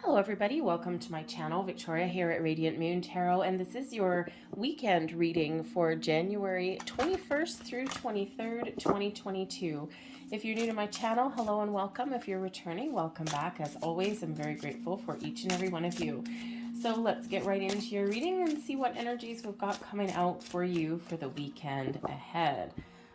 Hello everybody, welcome to my channel. Victoria here at Radiant Moon Tarot, and this is your weekend reading for January 21st through 23rd, 2022. If you're new to my channel, hello and welcome. If you're returning, welcome back. As always, I'm very grateful for each and every one of you. So let's get right into your reading and see what energies we've got coming out for you for the weekend ahead.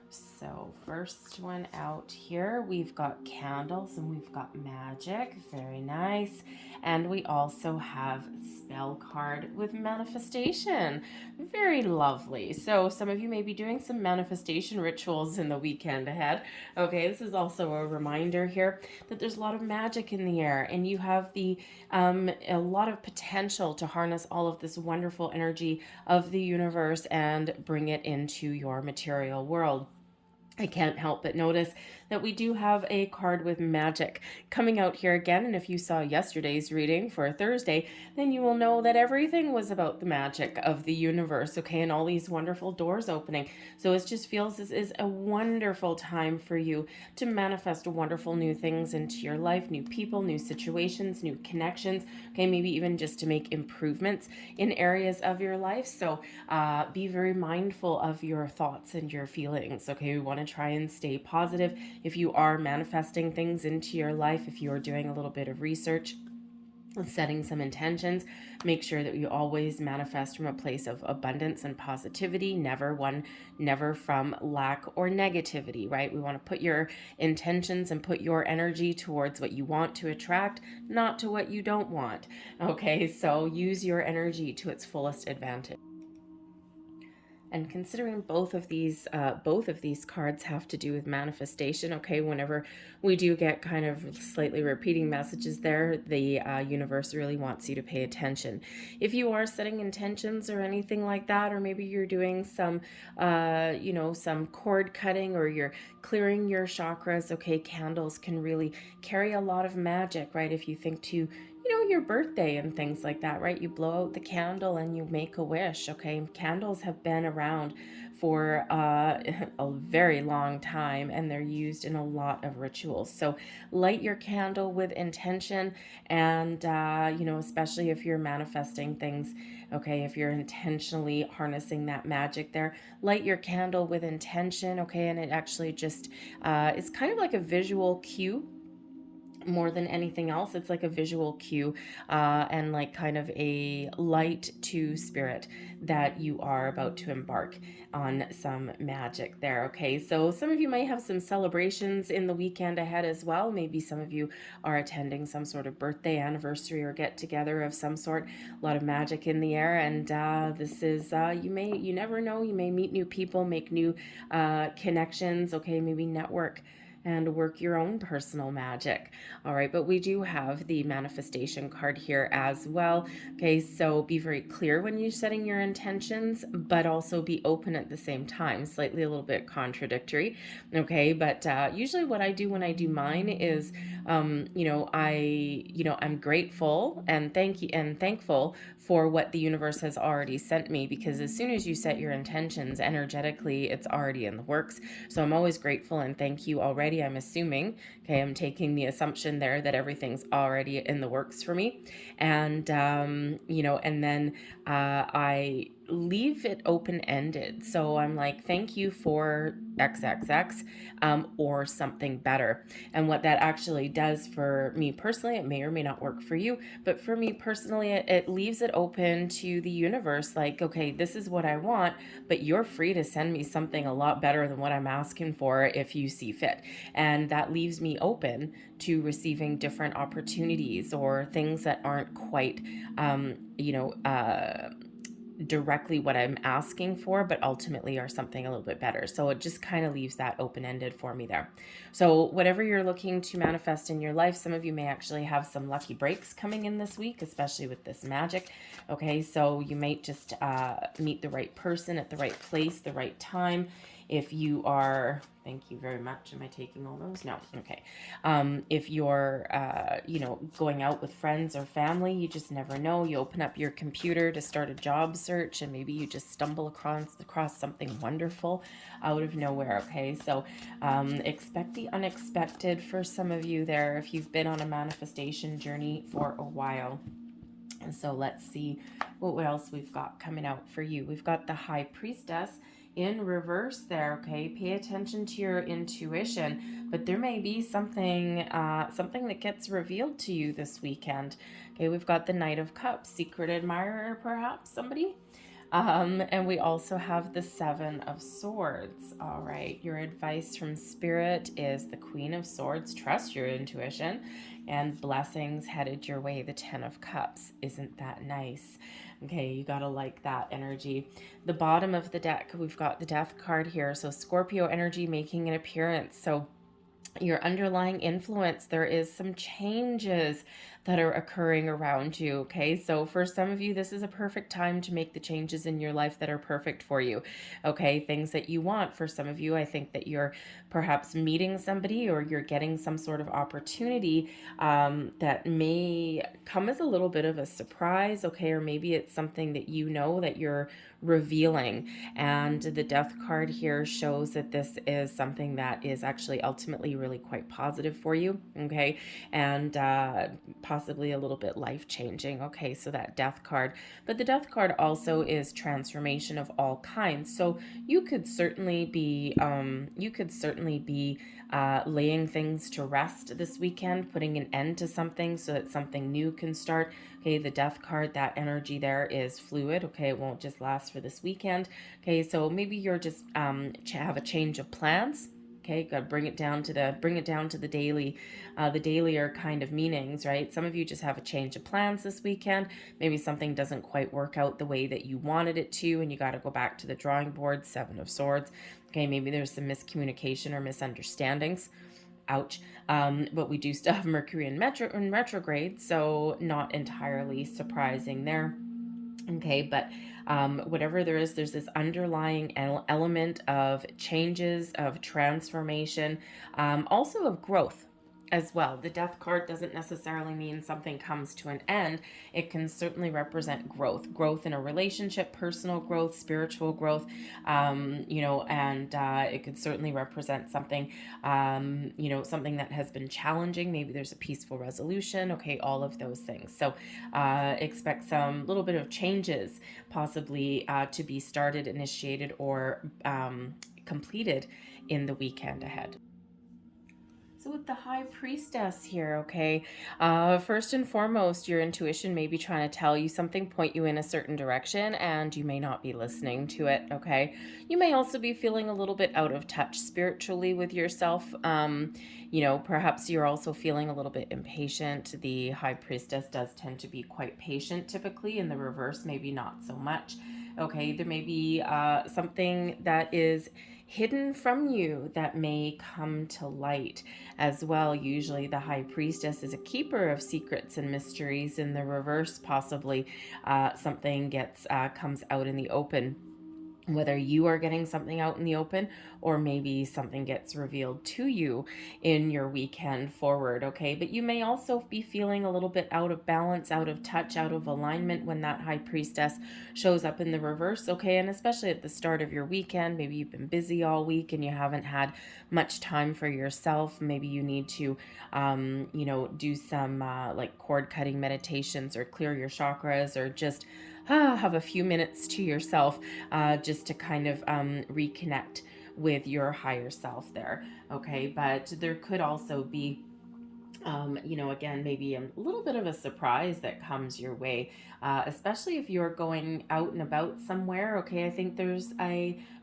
So first one out here, we've got candles and we've got magic. Very nice. And we also have spell card with manifestation. Very lovely. So some of you may be doing some manifestation rituals in the weekend ahead. Okay, this is also a reminder here that there's a lot of magic in the air, and you have the a lot of potential to harness all of this wonderful energy of the universe and bring it into your material world. I can't help but notice that we do have a card with magic coming out here again. And if you saw yesterday's reading for Thursday, then you will know that everything was about the magic of the universe, okay, and all these wonderful doors opening. So it just feels this is a wonderful time for you to manifest wonderful new things into your life, new people, new situations, new connections, okay, maybe even just to make improvements in areas of your life. So be very mindful of your thoughts and your feelings, okay? We want to try and stay positive. If you are manifesting things into your life, if you are doing a little bit of research, setting some intentions, make sure that you always manifest from a place of abundance and positivity, never from lack or negativity, right? We want to put your intentions and put your energy towards what you want to attract, not to what you don't want. Okay, so use your energy to its fullest advantage. And considering both of these cards have to do with manifestation, okay, whenever we do get kind of slightly repeating messages there, the universe really wants you to pay attention. If you are setting intentions or anything like that, or maybe you're doing some, some cord cutting, or you're clearing your chakras, okay, candles can really carry a lot of magic, right? If you think to your birthday and things like that, right? You blow out the candle and you make a wish, okay? Candles have been around for a very long time, and they're used in a lot of rituals. So light your candle with intention, and especially if you're manifesting things, okay, if you're intentionally harnessing that magic there, light your candle with intention, okay? And it actually just is kind of like a visual cue more than anything else. It's like a visual cue and like kind of a light to spirit that you are about to embark on some magic there. Okay, so some of you might have some celebrations in the weekend ahead as well. Maybe some of you are attending some sort of birthday, anniversary, or get together of some sort. A lot of magic in the air, and this is you never know, you may meet new people, make new connections, okay, maybe network and work your own personal magic. All right, but we do have the manifestation card here as well. Okay, so be very clear when you're setting your intentions, but also be open at the same time. Slightly a little bit contradictory. Okay, but usually what I do when I do mine is, I'm grateful and thankful for what the universe has already sent me, because as soon as you set your intentions energetically, it's already in the works. So I'm always grateful and thank you already. I'm assuming, okay, I'm taking the assumption there that everything's already in the works for me. And, and then I leave it open-ended. So I'm like, thank you for XXX or something better. And what that actually does for me personally, it may or may not work for you, but for me personally, it leaves it open to the universe. Like, okay, this is what I want, but you're free to send me something a lot better than what I'm asking for if you see fit. And that leaves me open to receiving different opportunities or things that aren't quite, directly what I'm asking for, but ultimately are something a little bit better. So it just kind of leaves that open-ended for me there. So whatever you're looking to manifest in your life, some of you may actually have some lucky breaks coming in this week, especially with this magic. Okay, so you might just meet the right person at the right place, the right time. If you are, thank you very much. Am I taking all those? No. Okay. If you're, going out with friends or family, you just never know. You open up your computer to start a job search, and maybe you just stumble across something wonderful out of nowhere. Okay. So expect the unexpected for some of you there if you've been on a manifestation journey for a while. And so let's see what else we've got coming out for you. We've got the High Priestess in reverse there. Okay, pay attention to your intuition, but there may be something that gets revealed to you this weekend. Okay, we've got the Knight of Cups, secret admirer, perhaps somebody. And we also have the Seven of Swords. All right, your advice from Spirit is the Queen of Swords. Trust your intuition, and blessings headed your way. The Ten of Cups. Isn't that nice? Okay, you gotta like that energy. The bottom of the deck, we've got the Death card here. So Scorpio energy making an appearance. So your underlying influence, there is some changes that are occurring around you. Okay, so for some of you, this is a perfect time to make the changes in your life that are perfect for you. Okay, things that you want. For some of you, I think that you're perhaps meeting somebody, or you're getting some sort of opportunity that may come as a little bit of a surprise. Okay, or maybe it's something that you know that you're revealing, and the Death card here shows that this is something that is actually ultimately really quite positive for you. Okay, and possibly a little bit life-changing. Okay, so that Death card. But the Death card also is transformation of all kinds. So you could certainly be laying things to rest this weekend, putting an end to something so that something new can start. Okay, the Death card, that energy there is fluid. Okay, it won't just last for this weekend. Okay, so maybe you're just have a change of plans. Okay, got to bring it down to the daily, the dailier kind of meanings, right? Some of you just have a change of plans this weekend. Maybe something doesn't quite work out the way that you wanted it to, and you got to go back to the drawing board. Seven of Swords. Okay, maybe there's some miscommunication or misunderstandings. Ouch. But we do still have Mercury in retrograde, so not entirely surprising there. Okay, but whatever there is, there's this underlying element of changes, of transformation, also of growth as well. The Death card doesn't necessarily mean something comes to an end. It can certainly represent growth in a relationship, personal growth, spiritual growth, and it could certainly represent something, something that has been challenging. Maybe there's a peaceful resolution. Okay, all of those things. So expect some little bit of changes, possibly to be started, initiated, or completed in the weekend ahead. So with the High Priestess here, okay, first and foremost, your intuition may be trying to tell you something, point you in a certain direction, and you may not be listening to it, okay? You may also be feeling a little bit out of touch spiritually with yourself. Perhaps you're also feeling a little bit impatient. The High Priestess does tend to be quite patient typically. In the reverse, maybe not so much. Okay, there may be something that is hidden from you that may come to light as well. Usually the High Priestess is a keeper of secrets and mysteries. In the reverse, possibly something comes out in the open, whether you are getting something out in the open, or maybe something gets revealed to you in your weekend forward. Okay, but you may also be feeling a little bit out of balance, out of touch, out of alignment when that High Priestess shows up in the reverse. Okay, and especially at the start of your weekend, maybe you've been busy all week and you haven't had much time for yourself. Maybe you need to do some like cord cutting meditations, or clear your chakras, or just have a few minutes to yourself, just to kind of reconnect with your higher self there. Okay, but there could also be again, maybe a little bit of a surprise that comes your way, especially if you're going out and about somewhere. Okay, I think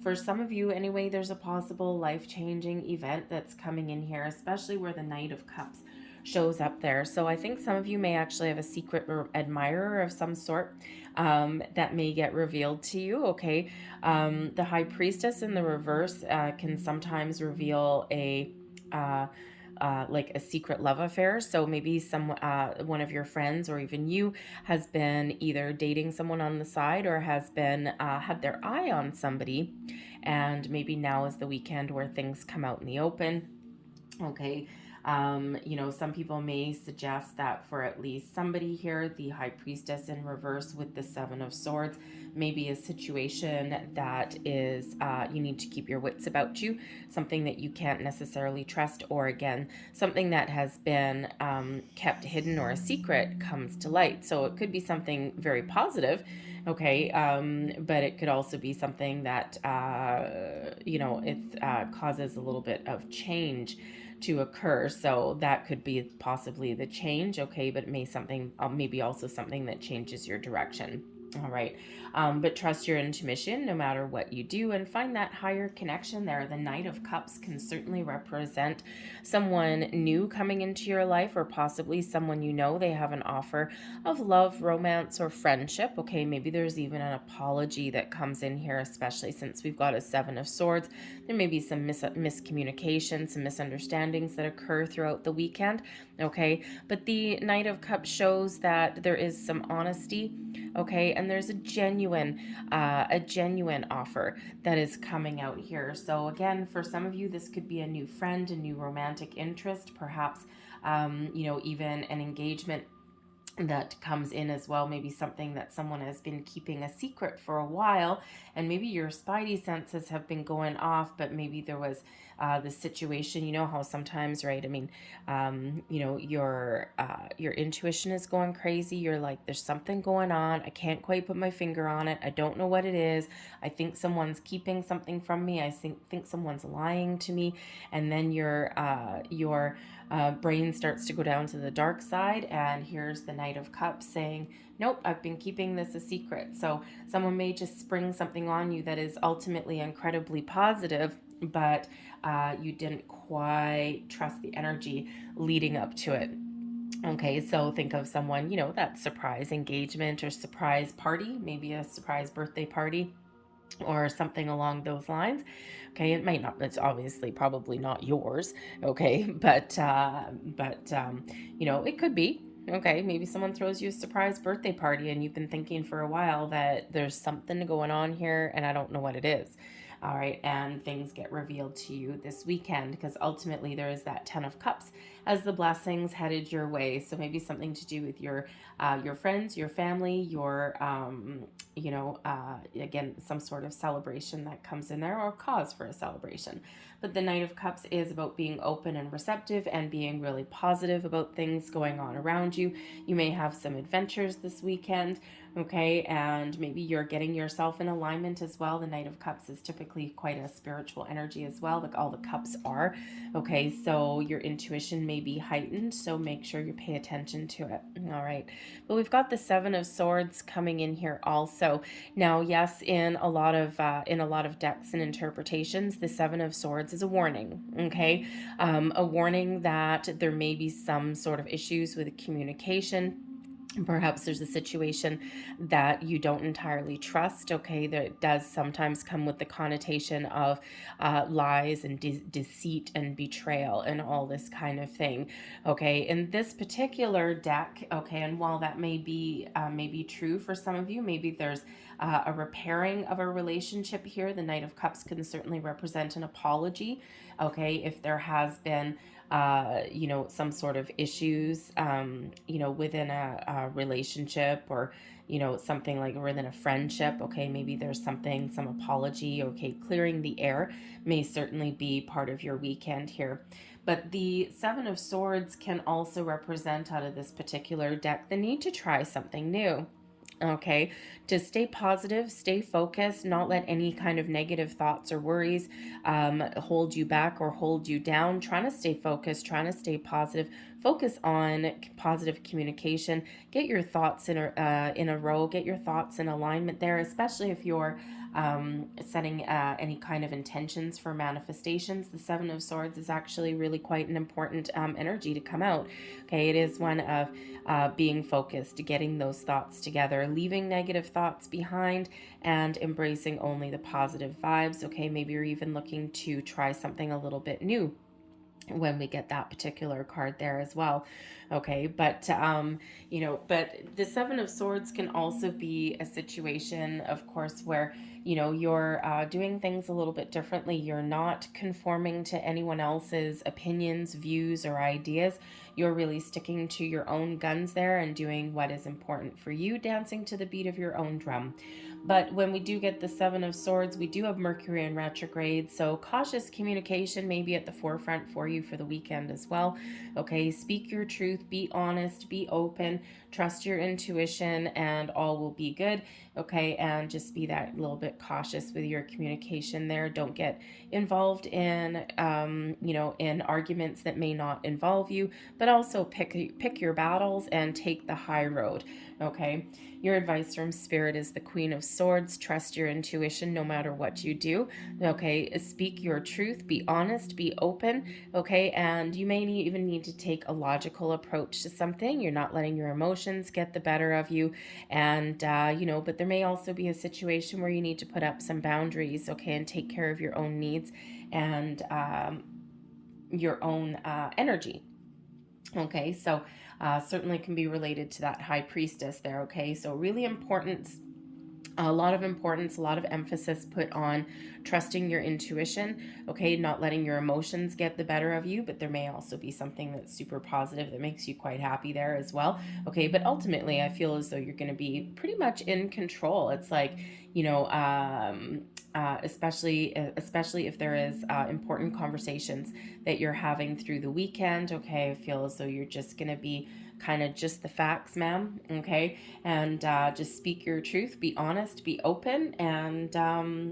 for some of you anyway, there's a possible life-changing event that's coming in here, especially where the Knight of Cups shows up there. So I think some of you may actually have a secret admirer of some sort that may get revealed to you. Okay, the High Priestess in the reverse can sometimes reveal a like a secret love affair. So maybe one of your friends or even you has been either dating someone on the side or has been had their eye on somebody, and maybe now is the weekend where things come out in the open. Okay. Some people may suggest that for at least somebody here, the High Priestess in reverse with the Seven of Swords may be a situation that is, you need to keep your wits about you, something that you can't necessarily trust, or again, something that has been kept hidden or a secret comes to light. So it could be something very positive, okay, but it could also be something that, it causes a little bit of change to occur. So that could be possibly the change, okay, but it may maybe also something that changes your direction. All right. But trust your intuition no matter what you do, and find that higher connection there. The Knight of Cups can certainly represent someone new coming into your life, or possibly someone they have an offer of love, romance, or friendship. Okay, maybe there's even an apology that comes in here, especially since we've got a Seven of Swords. There may be some miscommunication, some misunderstandings that occur throughout the weekend. Okay, but the Knight of Cups shows that there is some honesty. Okay, and there's a genuine offer that is coming out here. So again, for some of you, this could be a new friend, a new romantic interest, perhaps, even an engagement that comes in as well. Maybe something that someone has been keeping a secret for a while, and maybe your spidey senses have been going off, but maybe there was the situation, how sometimes, right? I mean, your intuition is going crazy. You're like, there's something going on. I can't quite put my finger on it. I don't know what it is. I think someone's keeping something from me. I think someone's lying to me. And then your brain starts to go down to the dark side, and here's the Knight of Cups saying, nope, I've been keeping this a secret. So someone may just spring something on you that is ultimately incredibly positive, but you didn't quite trust the energy leading up to it. Okay, so think of someone, that surprise engagement or surprise party, maybe a surprise birthday party or something along those lines. Okay, it might not, it's obviously probably not yours. Okay, but it could be. Okay, maybe someone throws you a surprise birthday party and you've been thinking for a while that there's something going on here and I don't know what it is. All right, and things get revealed to you this weekend, because ultimately there is that Ten of Cups as the blessings headed your way. So maybe something to do with your friends, your family, your again, some sort of celebration that comes in there, or cause for a celebration. But the Knight of Cups is about being open and receptive and being really positive about things going on around you. You may have some adventures this weekend. Okay, and maybe you're getting yourself in alignment as well. The Knight of Cups is typically quite a spiritual energy as well, like all the cups are. Okay, so your intuition may be heightened, so make sure you pay attention to it. All right, but we've got the Seven of Swords coming in here also. Now, yes, in a lot of decks and interpretations, the Seven of Swords is a warning. Okay, a warning that there may be some sort of issues with communication. Perhaps there's a situation that you don't entirely trust. Okay, that does sometimes come with the connotation of lies and deceit and betrayal and all this kind of thing. Okay, in this particular deck, okay, and while that may be true for some of you, maybe there's a repairing of a relationship here. The Knight of Cups can certainly represent an apology. Okay, if there has been some sort of issues, within a relationship, or, something like within a friendship. Okay, maybe there's some apology. Okay, clearing the air may certainly be part of your weekend here. But the Seven of Swords can also represent, out of this particular deck, the need to try something new. Okay, to stay positive, stay focused, not let any kind of negative thoughts or worries hold you back or hold you down. Trying to stay focused, trying to stay positive, focus on positive communication. Get your thoughts in a row, get your thoughts in alignment there, especially if you're setting any kind of intentions for manifestations. The Seven of Swords is actually really quite an important energy to come out. Okay, it is one of being focused, getting those thoughts together, leaving negative thoughts behind, and embracing only the positive vibes. Okay, maybe you're even looking to try something a little bit new. when we get that particular card there as well. Okay, but you know, but the Seven of Swords can also be a situation, of course, where you know you're doing things a little bit differently. You're not conforming to anyone else's opinions, views, or ideas. You're really sticking to your own guns there and doing what is important for you, dancing to the beat of your own drum. But when we do get the Seven of Swords, we do have Mercury in retrograde, so cautious communication may be at the forefront for you for the weekend as well. Okay, speak your truth, be honest, be open, trust your intuition, and all will be good. Okay, and just be that little bit cautious with your communication there. Don't get involved in, you know, in arguments that may not involve you, but also pick your battles and take the high road. Okay, your advice from Spirit is the Queen of Swords. Trust your intuition no matter what you do. Okay, speak your truth, be honest, be open. Okay, and you may even need to take a logical approach to something. You're not letting your emotions get the better of you. And, you know, but there may also be a situation where you need to put up some boundaries, okay, and take care of your own needs and your own energy. Okay, so certainly can be related to that High Priestess there. Okay, so really important, a lot of importance, a lot of emphasis put on trusting your intuition, okay, not letting your emotions get the better of you, but there may also be something that's super positive that makes you quite happy there as well. Okay, but ultimately I feel as though you're going to be pretty much in control. It's like, you know, especially if there is important conversations that you're having through the weekend. Okay, I feel as though you're just going to be kind of just the facts, ma'am. Okay, and just speak your truth, be honest, be open, and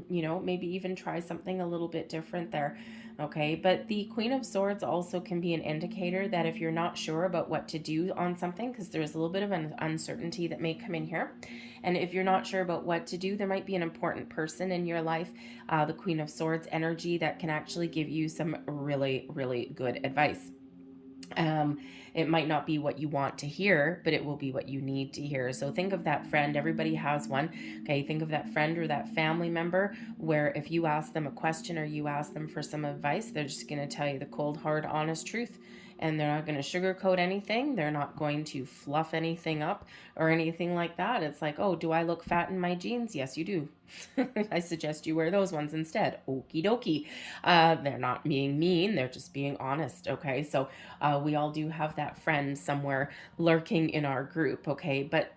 you know, maybe even try something a little bit different there. Okay, but the Queen of Swords also can be an indicator that if you're not sure about what to do on something, because there's a little bit of an uncertainty that may come in here, and if you're not sure about what to do, there might be an important person in your life, the Queen of Swords energy, that can actually give you some really, really good advice. It might not be what you want to hear, but it will be what you need to hear. So think of that friend. Everybody has one. Okay, think of that friend or that family member where if you ask them a question or you ask them for some advice, they're just going to tell you the cold, hard, honest truth. And they're not going to sugarcoat anything. They're not going to fluff anything up or anything like that. It's like, oh, do I look fat in my jeans? Yes, you do. I suggest you wear those ones instead. Okie dokie. They're not being mean. They're just being honest. Okay, so we all do have that friend somewhere lurking in our group. Okay, but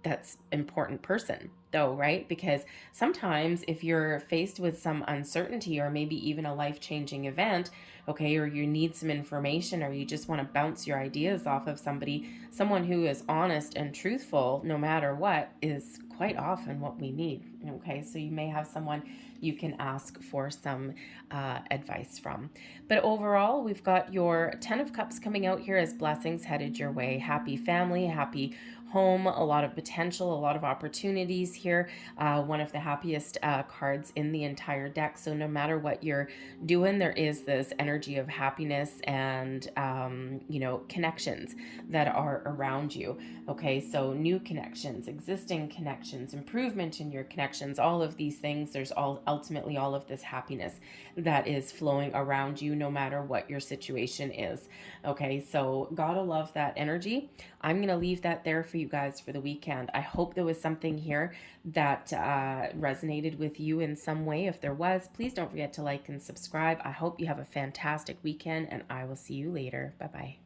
that's important person though, right? Because sometimes if you're faced with some uncertainty or maybe even a life-changing event, okay, or you need some information or you just want to bounce your ideas off of somebody, someone who is honest and truthful no matter what is quite often what we need. Okay, so you may have someone you can ask for some advice from. But overall, we've got your 10 of Cups coming out here as blessings headed your way. Happy family, happy home, a lot of potential, a lot of opportunities here. One of the happiest cards in the entire deck. So no matter what you're doing, there is this energy of happiness and, you know, connections that are around you. Okay, so new connections, existing connections, improvement in your connections, all of these things. There's ultimately all of this happiness that is flowing around you no matter what your situation is. Okay, so gotta love that energy. I'm gonna leave that there for you guys for the weekend. I hope there was something here that resonated with you in some way. If there was, please don't forget to like and subscribe. I hope you have a fantastic weekend, and I will see you later. Bye-bye.